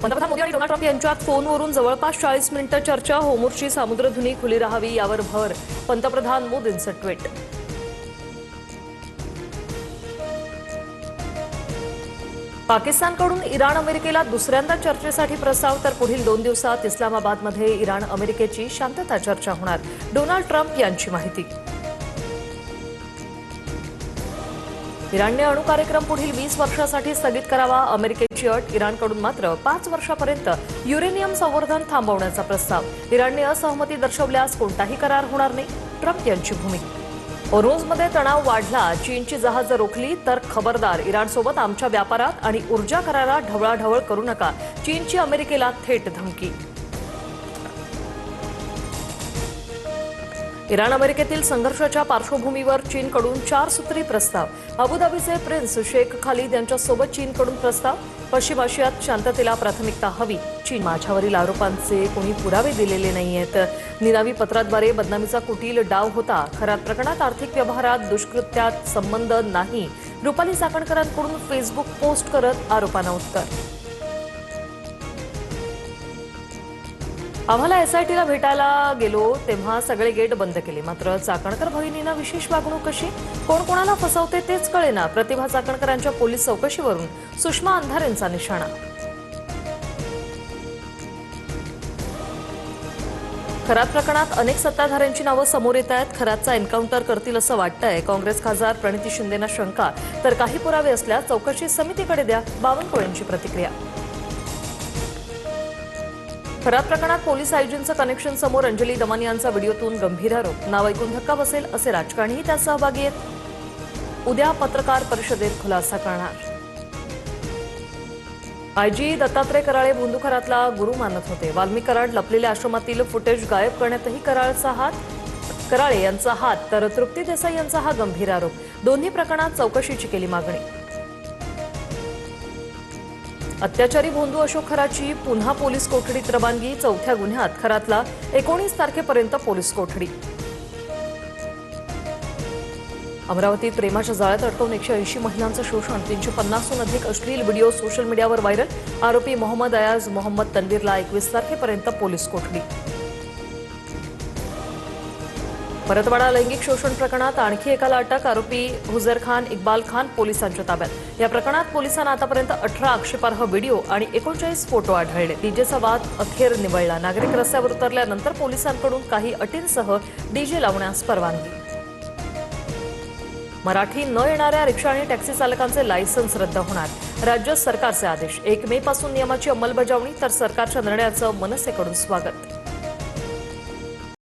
पंतप्रधान मोदी आणि Donald Trump यांच्यात फोनवरून जवळपास 40 मिनिटं चर्चा. होर्मुझची सामुद्रधुनी खुली राहावी यावर भर. पंतप्रधान मोदींचं ट्विट. पाकिस्तानकडून इराण अमेरिकेला दुसऱ्यांदा चर्चेसाठी प्रस्ताव. तर पुढील 2 दिवसात इस्लामाबादमध्ये इराण अमेरिकेची शांतता चर्चा होणार. डोनाल्ड ट्रम्प यांची माहिती. इराणने अणु कार्यक्रम पुढील 20 वर्षांसाठी स्थगित करावा. अमेरिकेची अट. इराणकडून मात्र 5 वर्षांपर्यंत युरेनियम संवर्धन थांबवण्याचा प्रस्ताव. इराणने असहमती दर्शवल्यास कोणताही करार होणार नाही. ट्रम्प यांची भूमिका. होर्मुझमध्ये तणाव वाढला. चीनची जहाजं रोखली तर खबरदार. इराणसोबत आमच्या व्यापारात आणि ऊर्जा करारात ढवळाढवळ करू नका. चीनची अमेरिकेला थेट धमकी. इराण अमेरिकेतील संघर्षाच्या पार्श्वभूमीवर चीनकडून 4 सूत्री प्रस्ताव. अबुधाबीचे प्रिन्स शेख खालिद यांच्यासोबत चीनकडून प्रस्ताव. पश्चिम आशियात शांततेला प्राथमिकता हवी. चीन. माझ्यावरील आरोपांचे कोणी पुरावे दिलेले नाहीयेत. निनावी पत्राद्वारे बदनामीचा कुटील डाव होता. खऱ्या प्रकरणात आर्थिक व्यवहारात दुष्कृत्यात संबंध नाही. रुपाली चाकणकरांकडून फेसबुक पोस्ट करत आरोपांना उत्तर. आम्हाला एसआयटीला भेटायला गेलो तेव्हा सगळे गेट बंद केले. मात्र चाकणकर भगिनींना विशेष वागणूक कशी? कोण कोणाला फसवते तेच कळेना. प्रतिभा चाकणकरांच्या पोलीस चौकशीवरून सुषमा अंधारेंचा निशाणा. खरात प्रकरणात अनेक सत्ताधाऱ्यांची नावं समोर येत आहेत. खरातचा एन्काउंटर करतील असं वाटतंय. काँग्रेस खासदार प्रणिती शिंदेंना शंका. तर काही पुरावे असल्यास चौकशी समितीकडे द्या. बावनकुळेंची प्रतिक्रिया. खरात प्रकरणात पोलीस आयजींचं कनेक्शन समोर. अंजली दमानी यांचा व्हिडिओतून गंभीर आरोप. नाव ऐकून धक्का बसेल असे राजकारणीही त्यात सहभागी आहेत. उद्या पत्रकार परिषदेत खुलासा करणार. आयजी दत्तात्रय कराळे भोंदू खरातला गुरु मानत होते. वाल्मिक कराड लपलेल्या आश्रमातील फुटेज गायब करण्यातही कराळे यांचा हात. तर तृप्ती देसाई यांचा हा गंभीर आरोप. दोन्ही प्रकरणात चौकशीची केली मागणी. अत्याचारी भोंदू अशोक खराची पुन्हा पोलीस कोठडीत रवानगी. 4थ्या गुन्ह्यात खरातला 19 तारखेपर्यंत पोलीस कोठडी. अमरावतीत प्रेमाच्या जाळ्यात अडकवून 180 महिलांचं शोषण. 350हून अधिक अश्लील व्हिडिओ सोशल मीडियावर व्हायरल. आरोपी मोहम्मद अयाज मोहम्मद तन्वीरला 21 तारखेपर्यंत पोलीस कोठडी. परतवाडा लैंगिक शोषण प्रकरणात आणखी एकाला अटक. आरोपी हुजैर खान इक्बाल खान पोलिसांच्या ताब्यात. या प्रकरणात पोलिसांना आतापर्यंत 18 आक्षेपार्ह व्हिडिओ आणि 39 फोटो आढळले. डीजेचा वाद अखेर निवळला. नागरिक रस्त्यावर उतरल्यानंतर पोलिसांकडून काही अटींसह डीजे लावण्यास परवानगी. मराठी न येणाऱ्या रिक्षा आणि टॅक्सी चालकांचे लायसन्स रद्द होणार. राज्य सरकारचे आदेश. 1 मे पासून नियमाची अंमलबजावणी. तर सरकारच्या निर्णयाचं मनसेकडून स्वागत.